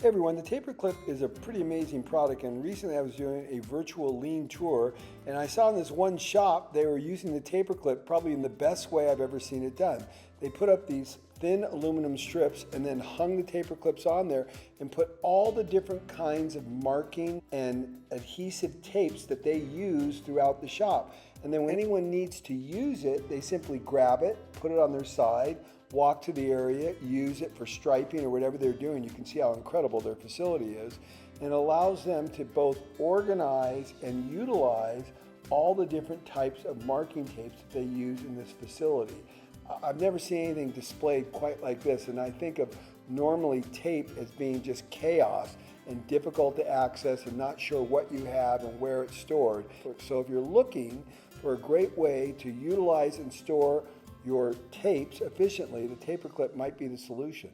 Hey everyone, the Taperclip is a pretty amazing product, and recently I was doing a virtual Lean tour and I saw in this one shop they were using the Taperclip probably in the best way I've ever seen it done. They put up these thin aluminum strips and then hung the Taperclips on there and put all the different kinds of marking and adhesive tapes that they use throughout the shop. And then when anyone needs to use it, they simply grab it, put it on their side, walk to the area, use it for striping or whatever they're doing. You can see how incredible their facility is. And it allows them to both organize and utilize all the different types of marking tapes that they use in this facility. I've never seen anything displayed quite like this, and I think of normally tape as being just chaos and difficult to access and not sure what you have and where it's stored. So if you're looking for a great way to utilize and store your tapes efficiently, the Taperclip might be the solution.